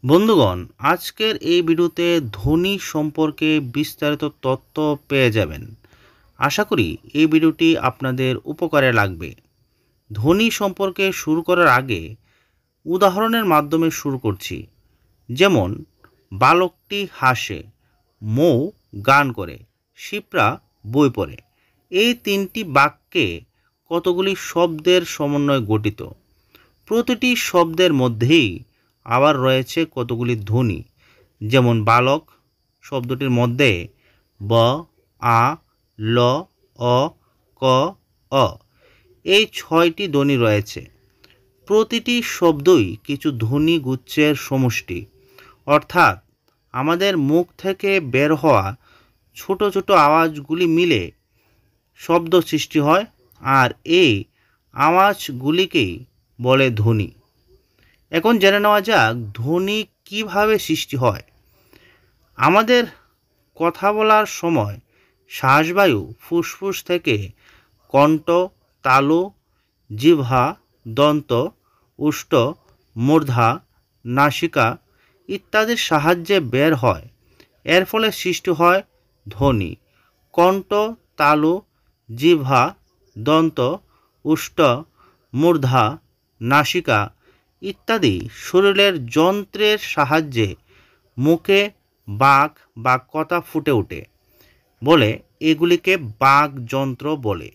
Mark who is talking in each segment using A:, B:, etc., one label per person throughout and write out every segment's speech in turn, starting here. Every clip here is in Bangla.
A: বন্ধুগণ, আজকের এই ভিডিওতে ধ্বনি সম্পর্কে বিস্তারিত তথ্য পেয়ে যাবেন। আশা করি এই ভিডিওটি আপনাদের উপকারে লাগবে। ধ্বনি সম্পর্কে শুরু করার আগে উদাহরণের মাধ্যমে শুরু করছি। যেমন, বালকটি হাসে, মৌ গান করে, শিপ্রা বই পড়ে। এই তিনটি বাক্যে কতগুলি শব্দের সমন্বয়ে গঠিত। প্রতিটি শব্দের মধ্যেই আবার রয়েছে কতগুলি ধ্বনি। যেমন, বালক শব্দটির মধ্যে ব, আ, ল, অ, ক, অ এই 6টি ধ্বনি রয়েছে। প্রতিটি শব্দই কিছু ধ্বনি গুচ্ছের সমষ্টি, অর্থাৎ আমাদের মুখ থেকে বের হওয়া ছোট ছোট আওয়াজগুলি মিলে শব্দ সৃষ্টি হয়, আর এই আওয়াজগুলিকেই বলে ধ্বনি। এখন জেনে নেওয়া যাক ধ্বনি কিভাবে সৃষ্টি হয়। আমাদের কথা বলার সময় শ্বাসবায়ু ফুসফুস থেকে কণ্ঠ, তালু, জিহ্বা, দন্ত, ওষ্ঠ, মূর্ধা, নাসিকা ইত্যাদির সাহায্যে বের হয়। এর ফলে সৃষ্টি হয় ধ্বনি। কণ্ঠ, তালু, জিহ্বা, দন্ত, ওষ্ঠ, মূর্ধা, নাসিকা ইত্যাদি শরীরের যন্ত্রের সাহায্যে মুখে বাক বা কথা ফুটে ওঠে বলে এগুলিকে বাকযন্ত্র বলে।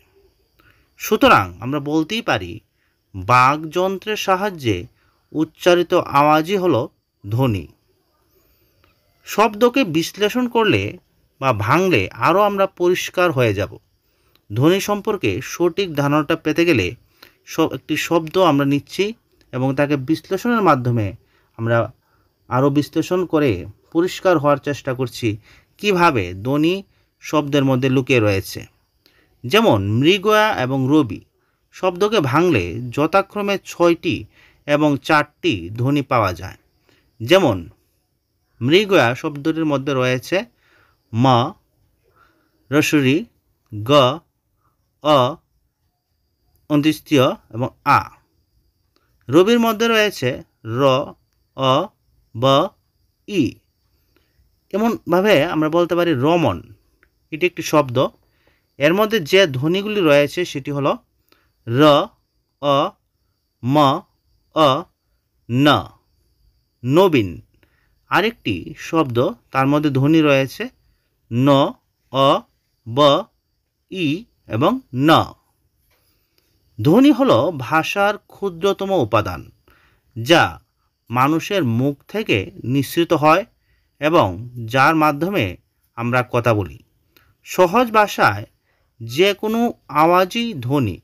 A: সুতরাং আমরা বলতেই পারি বাকযন্ত্রের সাহায্যে উচ্চারিত আওয়াজই হলো ধ্বনি। শব্দকে বিশ্লেষণ করলে বা ভাঙলে আরও আমরা পরিষ্কার হয়ে যাব। ধ্বনি সম্পর্কে সঠিক ধারণাটা পেতে গেলে একটি শব্দ আমরা নিচ্ছি এবং তাকে বিশ্লেষণের মাধ্যমে আমরা আরও বিশ্লেষণ করে পরিষ্কার হওয়ার চেষ্টা করছি কিভাবে ধ্বনি শব্দের মধ্যে লুকিয়ে রয়েছে। যেমন, মৃগয়া এবং রবি শব্দকে ভাঙলে যথাক্রমে 6টি এবং 4টি ধ্বনি পাওয়া যায়। যেমন, মৃগয়া শব্দটির মধ্যে রয়েছে ম, রসরি, গ, অ, অন্ত্যেষ্টিয় এবং আ। রবির মধ্যে রয়েছে র, অ, ব, ই। এমনভাবে আমরা বলতে পারি রমন, এটি একটি শব্দ। এর মধ্যে যে ধ্বনিগুলি রয়েছে সেটি হলো র, অ, ম, অ, ন। নবীন আরেকটি শব্দ, তার মধ্যে ধ্বনি রয়েছে ন, অ, ব, ই এবং ন। ধ্বনি হলো ভাষার ক্ষুদ্রতম উপাদান, যা মানুষের মুখ থেকে নিঃসৃত হয় এবং যার মাধ্যমে আমরা কথা বলি। সহজ ভাষায় যে কোনো আওয়াজই ধ্বনি,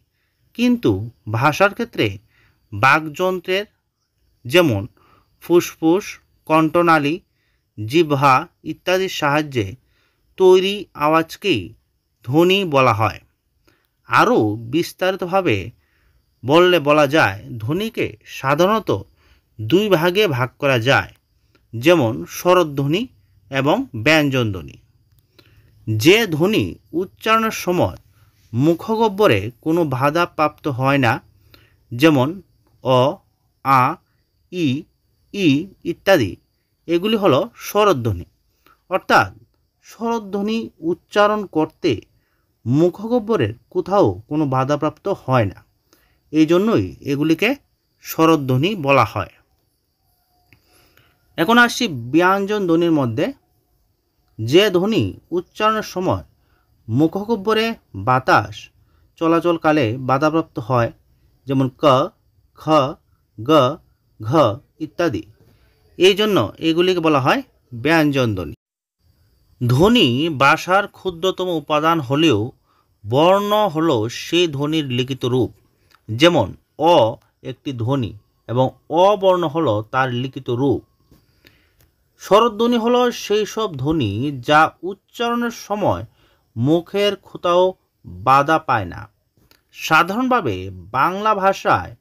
A: কিন্তু ভাষার ক্ষেত্রে বাকযন্ত্রের যেমন ফুসফুস, কণ্ঠনালী, জিহ্বা ইত্যাদির সাহায্যে তৈরি আওয়াজকেই ধ্বনি বলা হয়। আরও বিস্তারিতভাবে বলা যায় ধ্বনিকে সাধারণত 2 ভাগে ভাগ করা যায়, যেমন স্বরধ্বনি এবং ব্যঞ্জনধ্বনি। যে ধ্বনি উচ্চারণের সময় মুখগহ্বরে কোনো বাধা প্রাপ্ত হয় না, যেমন অ, আ, ই, ই ইত্যাদি, এগুলি হলো স্বরধ্বনি। অর্থাৎ স্বরধ্বনি উচ্চারণ করতে মুখগহ্বরের কোথাও কোনো বাধাপ্রাপ্ত হয় না, এই জন্যই এগুলিকে স্বরধ্বনি বলা হয়। এখন আসছি ব্যঞ্জন ধ্বনির মধ্যে। যে ধ্বনি উচ্চারণের সময় মুখগহ্বরে বাতাস চলাচলকালে বাধাপ্রাপ্ত হয়, যেমন ক, খ, গ, ঘ ইত্যাদি, এই জন্য এগুলিকে বলা হয় ব্যঞ্জন ধ্বনি। ধ্বনি ভাষার ক্ষুদ্রতম উপাদান হলেও বর্ণ হলো সেই ধ্বনির লিখিত রূপ। যেমন, অ একটি ধ্বনি এবং অ বর্ণ হলো তার লিখিত রূপ। স্বরধ্বনি হলো সেই সব ধ্বনি যা উচ্চারণের সময় মুখের কোথাও বাধা পায় না। সাধারণভাবে বাংলা ভাষায়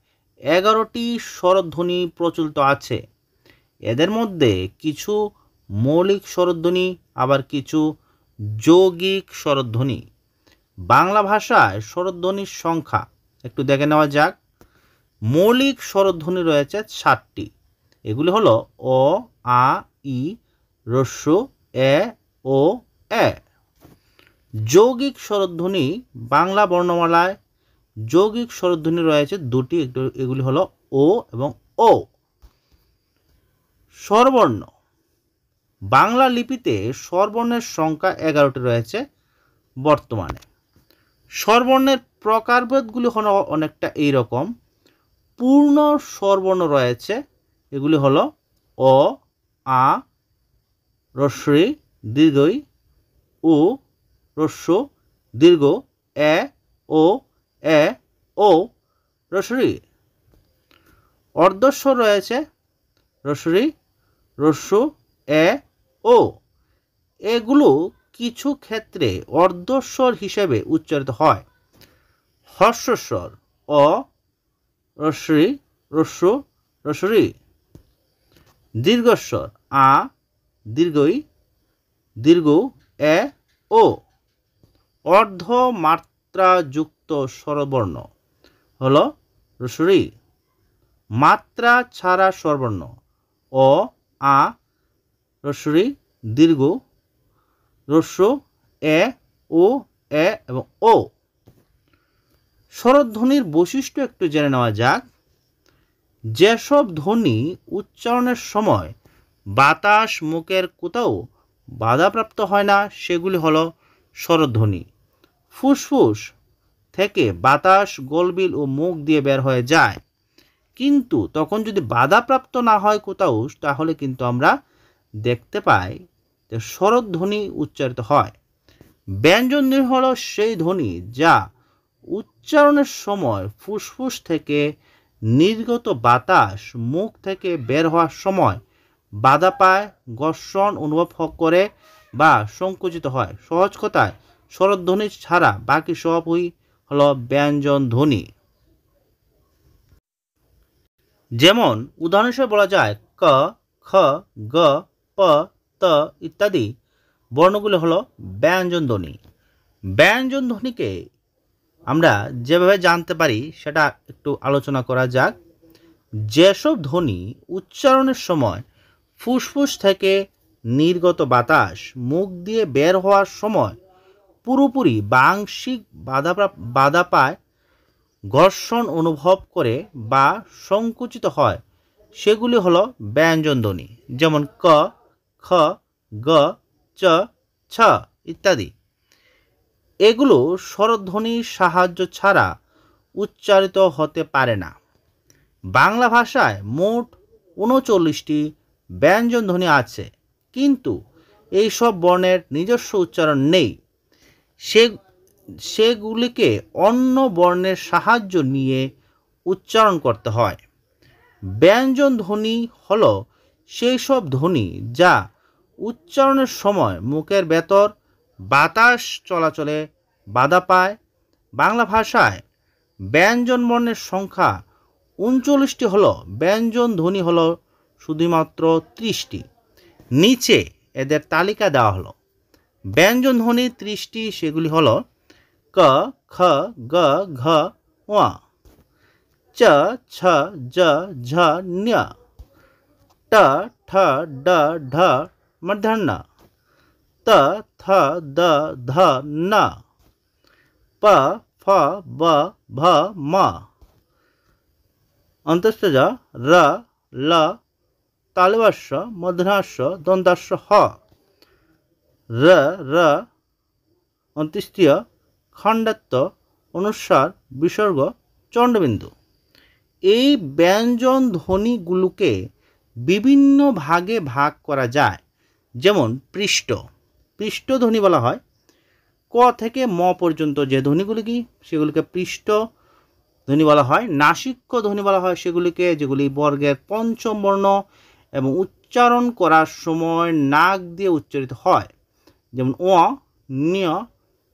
A: 11টি স্বরধ্বনি প্রচলিত আছে। এদের মধ্যে কিছু মৌলিক স্বরধ্বনি, আবার কিছু যৌগিক স্বরধ্বনি। বাংলা ভাষায় স্বরধ্বনির সংখ্যা একটু দেখে নেওয়া যাক। মৌলিক স্বরধ্বনি রয়েছে 7টি। এগুলি হলো অ, আ ই হ্রস্ব এ ও এ। যৌগিক স্বরধ্বনি বাংলা বর্ণমালায় যৌগিক স্বরধ্বনি রয়েছে দুটি, এগুলি হলো ও এবং ও। স্বরবর্ণ বাংলা লিপিতে স্বরবর্ণের সংখ্যা 11টি রয়েছে বর্তমানে। স্বরবর্ণের প্রকারভেদগুলি হলো অনেকটা এই রকম। পূর্ণ স্বরবর্ণ রয়েছে, এগুলি হলো অ, আ, হ্রস্বই দীর্ঘই, উ, হ্রস্ব দীর্ঘ, এ, ও, হ্রস্বই। অর্ধস্বর রয়েছে হ্রস্বই, হ্রস্ব, এ, ও। এগুলো কিছু ক্ষেত্রে অর্ধস্বর হিসেবে উচ্চারিত হয়। হর্ষস্বর অ, হ্রস্বই, হ্রস্ব, হ্রস্বই। দীর্ঘস্বর আ, দীর্ঘই, দীর্ঘ, এ, ও। অর্ধমাত্রাযুক্ত স্বরবর্ণ হলো হ্রস্বই। মাত্রা ছাড়া স্বরবর্ণ অ, আ, হ্রস্বই, দীর্ঘ, হ্রস্ব, এ, ও, এ এবং ও। স্বরধ্বনির বৈশিষ্ট্য একটু জেনে নেওয়া যাক। যেসব ধ্বনি উচ্চারণের সময় বাতাস মুখের কোথাও বাধাপ্রাপ্ত হয় না সেগুলি হলো স্বরধ্বনি। ফুসফুস থেকে বাতাস গলবিল ও মুখ দিয়ে বের হয়ে যায়, কিন্তু তখন যদি বাধাপ্রাপ্ত না হয় কোথাও, তাহলে কিন্তু আমরা দেখতে পাই যে স্বরধ্বনি উচ্চারিত হয়। ব্যঞ্জন ধ্বনি হলো সেই ধ্বনি যা উচ্চারণের সময় ফুসফুস থেকে নির্গত বাতাস মুখ থেকে বের হওয়ার সময় বাধা পায়, ঘর্ষণ অনুভব করে বা সংকুচিত হয়। সহজ কথায় স্বরধ্বনি ছাড়া বাকি সবই হলো ব্যঞ্জন ধ্বনি। যেমন উদাহরণ হিসেবে বলা যায় ক, খ, গ, প, ত ইত্যাদি বর্ণগুলো হলো ব্যঞ্জন ধ্বনি। ব্যঞ্জন ধ্বনিকে আমরা যেভাবে জানতে পারি সেটা একটু আলোচনা করা যাক। যেসব ধ্বনি উচ্চারণের সময় ফুসফুস থেকে নির্গত বাতাস মুখ দিয়ে বের হওয়ার সময় পুরোপুরি বা আংশিক বাধা পায়, ঘর্ষণ অনুভব করে বা সংকুচিত হয়, সেগুলি হলো ব্যঞ্জন ধ্বনি। যেমন ক, খ, গ, চ, ছ ইত্যাদি। এগুলো স্বরধ্বনির সাহায্য ছাড়া উচ্চারিত হতে পারে না। বাংলা ভাষায় মোট 39টি ব্যঞ্জন ধ্বনি আছে, কিন্তু এই সব বর্ণের নিজস্ব উচ্চারণ নেই। সেগুলিকে অন্য বর্ণের সাহায্য নিয়ে উচ্চারণ করতে হয়। ব্যঞ্জন ধ্বনি হলো সেই সব ধ্বনি যা উচ্চারণের সময় মুখের ভেতর বাতাস চলাচলে বাধা পায়। বাংলা ভাষায় ব্যঞ্জন বর্ণের সংখ্যা 39টি হলো ব্যঞ্জন ধ্বনি হলো শুধুমাত্র 30টি। নিচে এদের তালিকা দেওয়া হলো। ব্যঞ্জন ধ্বনি 30টি, সেগুলি হলো ক, খ, গ, ঘ, ঙ, চ, ছ, জ, ঝ, ঞ, ট, ঠ, ড, ঢ মূর্ধন্য, ত, থ, দ, ধ, ন, প, ফ, ব, ভ, ম, অন্তঃস্থ র, ল, তালব্য মূর্ধন্য দন্তাস্য হ, র, র, অন্ত্যেষ্টিয় খণ্ডাত্ব অনুস্বার বিসর্গ চন্দ্রবিন্দু। এই ব্যঞ্জন ধ্বনিগুলোকে বিভিন্ন ভাগে ভাগ করা যায়। যেমন পৃষ্ঠ ধ্বনি বলা হয়। ক থেকে ম পর্যন্ত যে ধ্বনিগুলি সেগুলিকে পৃষ্ঠ ধ্বনি বলা হয়। নাসিক্য ধ্বনি বলা হয় যেগুলি বর্গের পঞ্চম বর্ণ এবং উচ্চারণ করার সময় নাক দিয়ে উচ্চারিত হয়। যেমন ও, ঞ,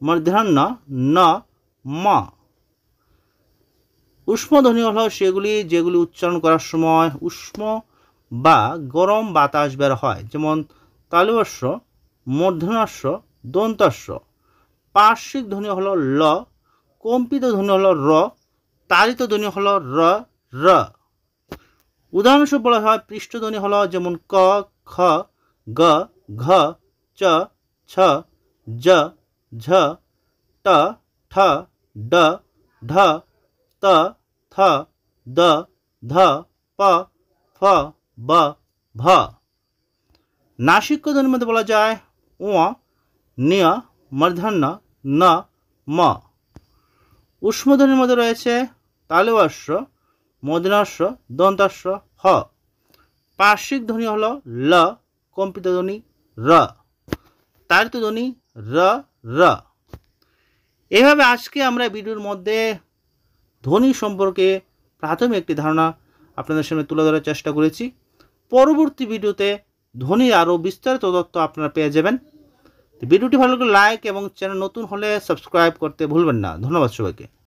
A: মূর্ধন্য, ন, ম। উষ্ম ধ্বনি হলো যেগুলি উচ্চারণ করার সময় উষ্ম বা গরম বাতাস বের হয়। যেমন তালব্য, মূর্ধন্য, দন্তাস্য। পার্শ্বিক ধ্বনি হলো ল, কম্পিত ধ্বনি হলো র, তাড়িত ধ্বনি হলো র, র। উদাহরণস্বরূপ বলা হয় পৃষ্ঠধ্বনি হলো যেমন ক, খ, গ, ঘ, চ, ছ, জ, ঝ, ট, ঠ, ড, ঢ, ত, থ, দ, ধ, প, ফ, ব, ভ। নাসিক্য ধ্বনির মধ্যে বলা যায় উ, নিয়, মূর্ধন্য, ন, ম। ঊষ্মধ্বনির মধ্যে রয়েছে তালুবস্য, মূর্ধন্যাস্য, দন্তাস্য, হ। পার্শ্বিক ধ্বনি হল ল, কম্পিত ধ্বনি র, তাড়িত ধ্বনি র, র। এভাবে আজকে আমরা ভিডিওর মধ্যে ধ্বনি সম্পর্কে প্রাথমিক একটি ধারণা আপনাদের সামনে তুলে ধরার চেষ্টা করেছি। পরবর্তী ভিডিওতে ধ্বনির আরও বিস্তারিত তথ্য আপনারা পেয়ে যাবেন। ভিডিওটি ভালো লাগলে লাইক এবং চ্যানেল নতুন হলে সাবস্ক্রাইব করতে ভুলবেন না। ধন্যবাদ সবাইকে।